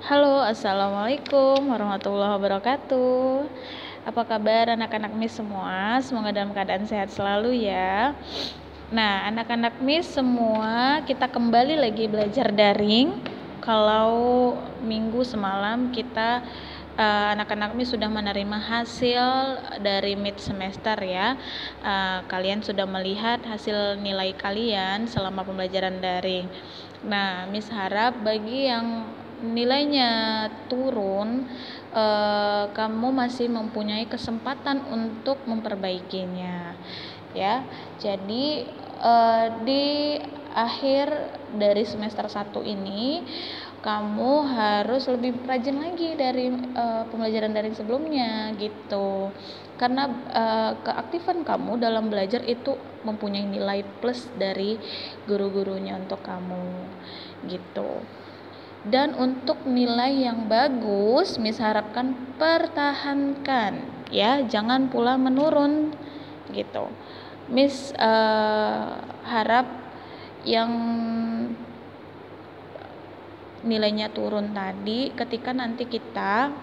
Halo, assalamualaikum warahmatullahi wabarakatuh. Apa kabar anak-anak Miss semua? Semoga dalam keadaan sehat selalu ya. Nah, anak-anak Miss semua, kita kembali lagi belajar daring. Kalau minggu semalam kita anak-anak Miss sudah menerima hasil dari mid semester ya. Kalian sudah melihat hasil nilai kalian selama pembelajaran daring. Nah, Miss harap bagi yang nilainya turun, kamu masih mempunyai kesempatan untuk memperbaikinya ya. Jadi di akhir dari semester 1 ini kamu harus lebih rajin lagi dari pembelajaran daring sebelumnya gitu, karena keaktifan kamu dalam belajar itu mempunyai nilai plus dari guru-gurunya untuk kamu gitu. Dan untuk nilai yang bagus, Miss harapkan pertahankan ya, jangan pula menurun gitu. Miss harap yang nilainya turun tadi, ketika nanti kita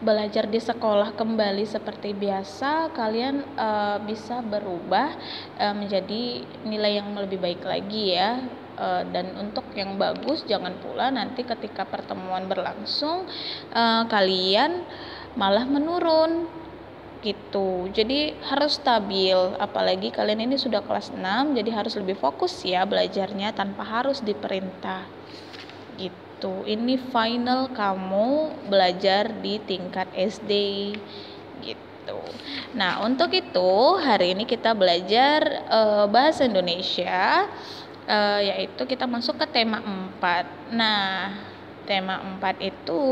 belajar di sekolah kembali seperti biasa, kalian bisa berubah menjadi nilai yang lebih baik lagi ya. Dan untuk yang bagus, jangan pula nanti ketika pertemuan berlangsung kalian malah menurun gitu. Jadi harus stabil, apalagi kalian ini sudah kelas 6, jadi harus lebih fokus ya belajarnya tanpa harus diperintah gitu. Ini final kamu belajar di tingkat SD gitu. Nah, untuk itu hari ini kita belajar bahasa Indonesia, yaitu kita masuk ke tema 4. Nah, tema 4 itu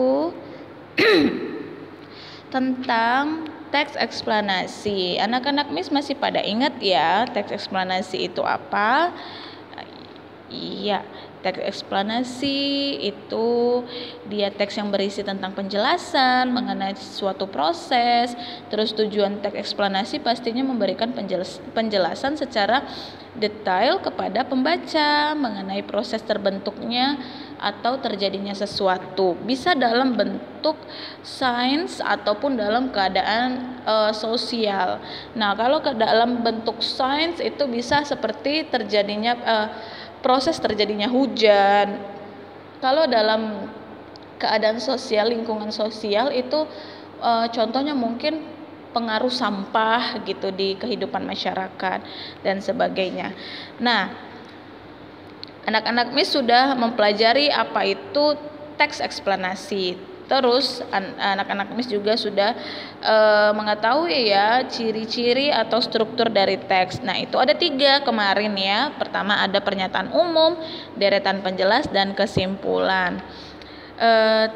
tentang teks eksplanasi. Anak-anak Miss masih pada ingat ya teks eksplanasi itu apa? Iya, teks eksplanasi itu dia teks yang berisi tentang penjelasan mengenai suatu proses. Terus tujuan teks eksplanasi pastinya memberikan penjelasan secara detail kepada pembaca mengenai proses terbentuknya atau terjadinya sesuatu. Bisa dalam bentuk sains ataupun dalam keadaan sosial. Nah, kalau ke dalam bentuk sains itu bisa seperti terjadinya proses terjadinya hujan. Kalau dalam keadaan sosial, lingkungan sosial itu contohnya mungkin pengaruh sampah gitu di kehidupan masyarakat dan sebagainya. Nah, anak-anak Miss sudah mempelajari apa itu teks eksplanasi. Terus anak-anak Miss juga sudah mengetahui ya ciri-ciri atau struktur dari teks. Nah, itu ada 3 kemarin ya. Pertama ada pernyataan umum, deretan penjelas, dan kesimpulan.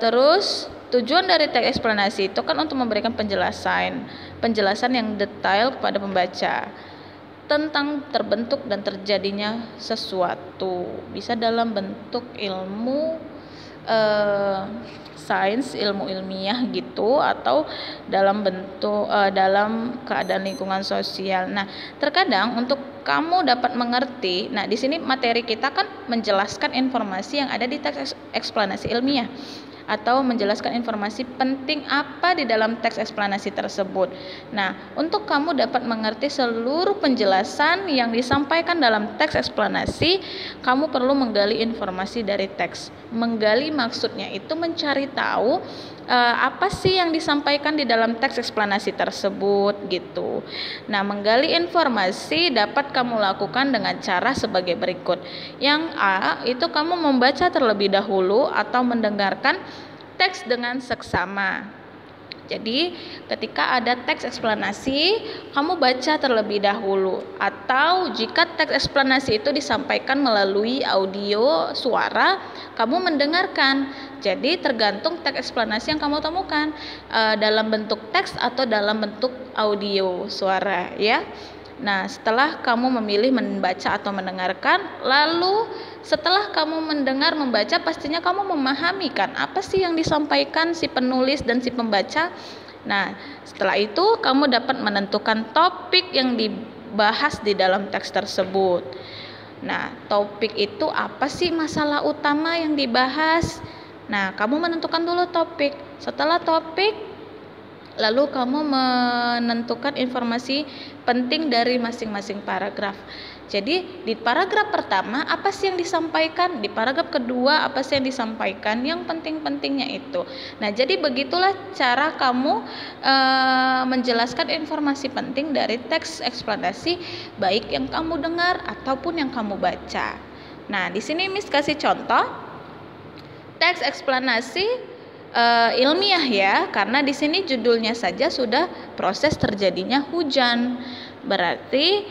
Terus tujuan dari teks eksplanasi itu kan untuk memberikan penjelasan yang detail kepada pembaca tentang terbentuk dan terjadinya sesuatu. Bisa dalam bentuk ilmu sains, ilmu ilmiah gitu, atau dalam bentuk dalam keadaan lingkungan sosial. Nah, terkadang untuk kamu dapat mengerti, nah di sini materi kita kan menjelaskan informasi yang ada di teks eksplanasi ilmiah atau menjelaskan informasi penting apa di dalam teks eksplanasi tersebut. Nah, untuk kamu dapat mengerti seluruh penjelasan yang disampaikan dalam teks eksplanasi, kamu perlu menggali informasi dari teks. Menggali maksudnya itu mencari tahu apa sih yang disampaikan di dalam teks eksplanasi tersebut gitu. Nah, menggali informasi dapat kamu lakukan dengan cara sebagai berikut. Yang A, itu kamu membaca terlebih dahulu atau mendengarkan teks dengan seksama. Jadi ketika ada teks eksplanasi, kamu baca terlebih dahulu, atau jika teks eksplanasi itu disampaikan melalui audio suara, kamu mendengarkan. Jadi tergantung teks eksplanasi yang kamu temukan, dalam bentuk teks atau dalam bentuk audio suara ya. Nah, setelah kamu memilih membaca atau mendengarkan, lalu setelah kamu mendengar membaca, pastinya kamu memahami kan apa sih yang disampaikan si penulis dan si pembaca. Nah, setelah itu kamu dapat menentukan topik yang dibahas di dalam teks tersebut. Nah, topik itu apa sih masalah utama yang dibahas? Nah, kamu menentukan dulu topik. Setelah topik, lalu kamu menentukan informasi penting dari masing-masing paragraf. Jadi di paragraf pertama apa sih yang disampaikan, di paragraf kedua apa sih yang disampaikan, yang penting-pentingnya itu. Nah, jadi begitulah cara kamu menjelaskan informasi penting dari teks eksplanasi, baik yang kamu dengar ataupun yang kamu baca. Nah, di sini Miss kasih contoh teks eksplanasi ilmiah ya, karena di sini judulnya saja sudah proses terjadinya hujan. Berarti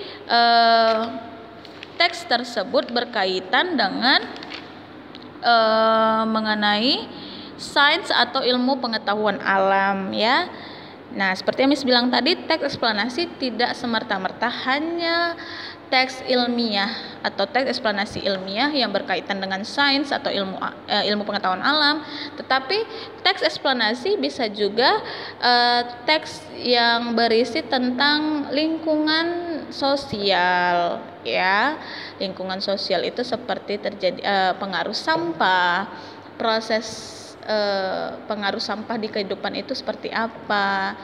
teks tersebut berkaitan dengan mengenai sains atau ilmu pengetahuan alam ya. Nah, seperti yang Miss bilang tadi, teks eksplanasi tidak semerta-merta hanya teks ilmiah atau teks eksplanasi ilmiah yang berkaitan dengan sains atau ilmu pengetahuan alam, tetapi teks eksplanasi bisa juga teks yang berisi tentang lingkungan sosial ya. Lingkungan sosial itu seperti terjadi pengaruh sampah, proses pengaruh sampah di kehidupan itu seperti apa.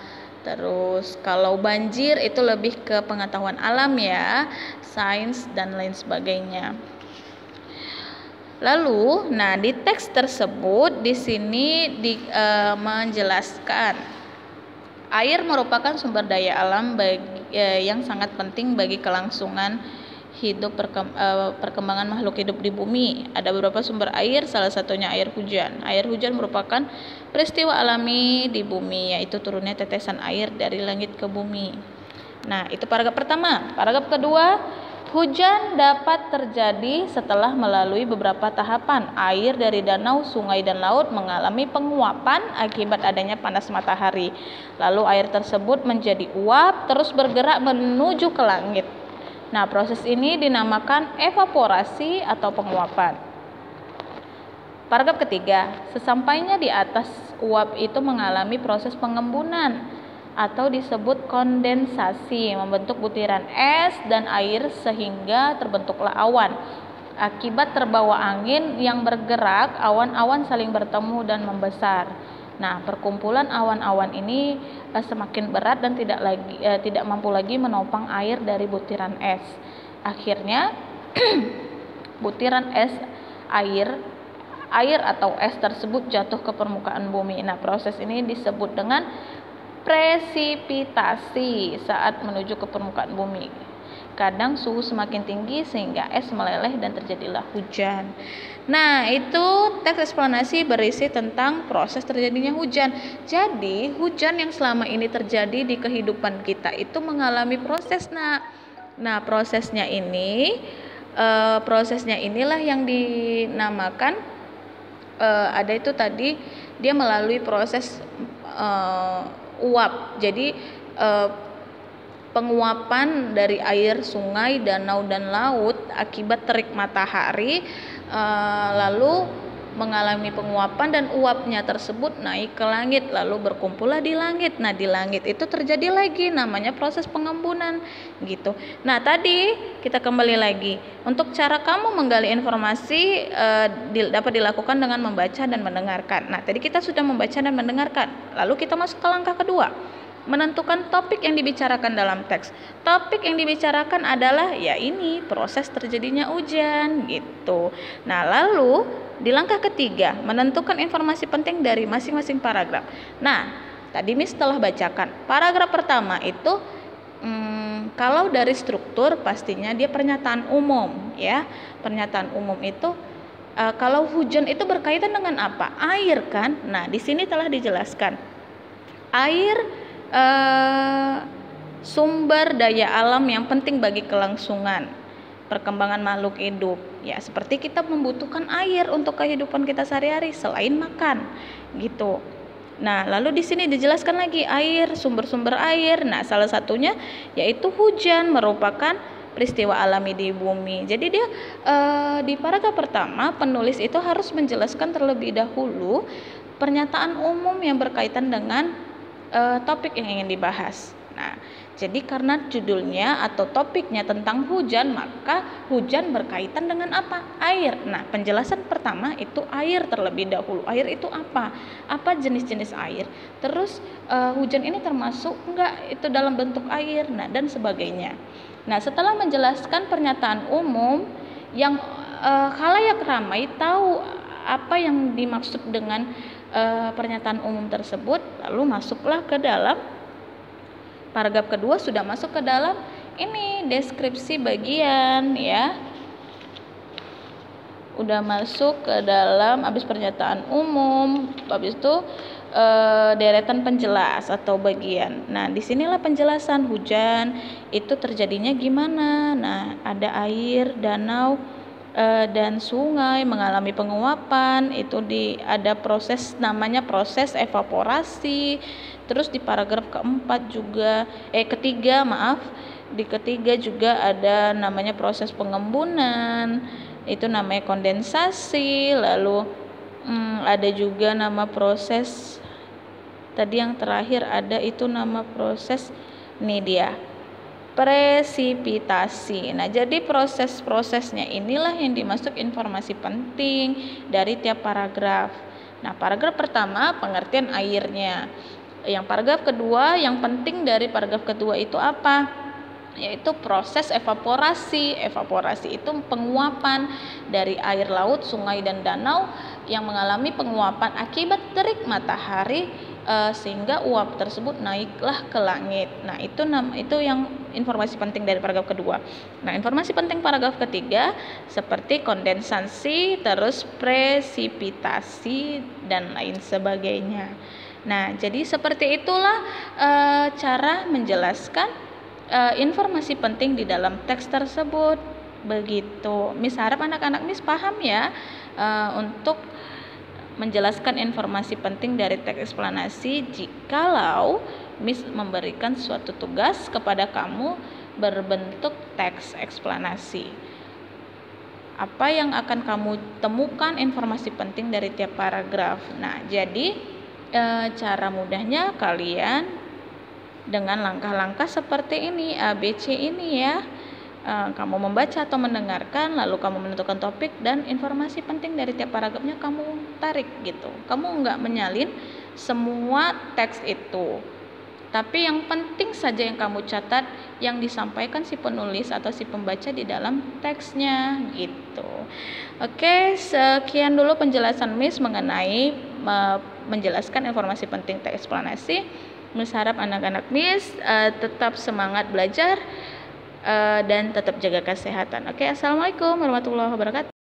Terus kalau banjir itu lebih ke pengetahuan alam ya, sains dan lain sebagainya. Lalu, nah di teks tersebut di sini menjelaskan air merupakan sumber daya alam yang sangat penting bagi kelangsungan hidup perkembangan makhluk hidup di bumi. Ada beberapa sumber air, salah satunya air hujan. Air hujan merupakan peristiwa alami di bumi, yaitu turunnya tetesan air dari langit ke bumi. Nah, itu paragraf pertama. Paragraf kedua, hujan dapat terjadi setelah melalui beberapa tahapan. Air dari danau, sungai, dan laut mengalami penguapan akibat adanya panas matahari. Lalu air tersebut menjadi uap, terus bergerak menuju ke langit. Nah, proses ini dinamakan evaporasi atau penguapan. Paragraf ketiga, sesampainya di atas, uap itu mengalami proses pengembunan atau disebut kondensasi, membentuk butiran es dan air sehingga terbentuklah awan. Akibat terbawa angin yang bergerak, awan-awan saling bertemu dan membesar. Nah, perkumpulan awan-awan ini semakin berat dan tidak mampu lagi menopang air dari butiran es. Akhirnya butiran air atau es tersebut jatuh ke permukaan bumi. Nah, proses ini disebut dengan presipitasi saat menuju ke permukaan bumi. Kadang suhu semakin tinggi sehingga es meleleh dan terjadilah hujan. Nah, itu teks eksplanasi berisi tentang proses terjadinya hujan. Jadi, hujan yang selama ini terjadi di kehidupan kita itu mengalami proses. Nah, prosesnya inilah yang dinamakan ada itu tadi, dia melalui proses uap. Jadi penguapan dari air sungai, danau, dan laut akibat terik matahari lalu mengalami penguapan dan uapnya tersebut naik ke langit lalu berkumpullah di langit. Nah, di langit itu terjadi lagi namanya proses pengembunan gitu. Nah, tadi kita kembali lagi untuk cara kamu menggali informasi dapat dilakukan dengan membaca dan mendengarkan. Nah, tadi kita sudah membaca dan mendengarkan. Lalu kita masuk ke langkah kedua, menentukan topik yang dibicarakan dalam teks. Topik yang dibicarakan adalah ya ini proses terjadinya hujan gitu. Nah, lalu di langkah ketiga, menentukan informasi penting dari masing-masing paragraf. Nah, tadi Miss telah bacakan paragraf pertama itu kalau dari struktur pastinya dia pernyataan umum ya. Pernyataan umum itu kalau hujan itu berkaitan dengan apa? Air kan? Nah, di sini telah dijelaskan. Air sumber daya alam yang penting bagi kelangsungan perkembangan makhluk hidup ya, seperti kita membutuhkan air untuk kehidupan kita sehari-hari selain makan gitu. Nah, lalu di sini dijelaskan lagi air, sumber-sumber air. Nah, salah satunya yaitu hujan merupakan peristiwa alami di bumi. Jadi dia di paragraf pertama penulis itu harus menjelaskan terlebih dahulu pernyataan umum yang berkaitan dengan topik yang ingin dibahas. Nah, Jadi karena judulnya atau topiknya tentang hujan, maka hujan berkaitan dengan apa? Air. Nah, penjelasan pertama itu air terlebih dahulu. Air itu apa? Apa jenis-jenis air? Terus hujan ini termasuk enggak itu dalam bentuk air? Nah, dan sebagainya. Nah, setelah menjelaskan pernyataan umum yang khalayak ramai tahu apa yang dimaksud dengan pernyataan umum tersebut, lalu masuklah ke dalam paragraf kedua, sudah masuk ke dalam ini deskripsi bagian ya. Udah masuk ke dalam habis pernyataan umum, habis itu deretan penjelas atau bagian. Nah, disinilah penjelasan hujan itu terjadinya gimana. Nah, ada air, danau dan sungai mengalami penguapan, itu ada proses namanya proses evaporasi. Terus di paragraf ketiga juga ada namanya proses pengembunan, itu namanya kondensasi. Lalu ada juga nama proses tadi yang terakhir ada itu nama proses ini dia presipitasi. Nah, jadi proses-prosesnya inilah yang dimaksud informasi penting dari tiap paragraf. Nah, paragraf pertama pengertian airnya. Yang paragraf kedua, yang penting dari paragraf kedua itu apa? Yaitu proses evaporasi. Evaporasi itu penguapan dari air laut, sungai dan danau yang mengalami penguapan akibat terik matahari sehingga uap tersebut naiklah ke langit. Nah, itu yang informasi penting dari paragraf kedua. Nah, informasi penting paragraf ketiga seperti kondensasi, terus presipitasi dan lain sebagainya. Nah, jadi seperti itulah cara menjelaskan informasi penting di dalam teks tersebut. Begitu. Miss harap anak-anak Miss paham ya untuk menjelaskan informasi penting dari teks eksplanasi jikalau Miss memberikan suatu tugas kepada kamu berbentuk teks eksplanasi. Apa yang akan kamu temukan informasi penting dari tiap paragraf. Nah, jadi cara mudahnya kalian dengan langkah-langkah seperti ini, ABC ini ya. Kamu membaca atau mendengarkan, lalu kamu menentukan topik dan informasi penting dari tiap paragrafnya kamu tarik gitu. Kamu enggak menyalin semua teks itu, tapi yang penting saja yang kamu catat yang disampaikan si penulis atau si pembaca di dalam teksnya gitu. Oke, sekian dulu penjelasan Miss mengenai menjelaskan informasi penting teks eksplanasi. Miss harap anak-anak Miss tetap semangat belajar dan tetap jaga kesehatan. Oke, assalamualaikum warahmatullahi wabarakatuh.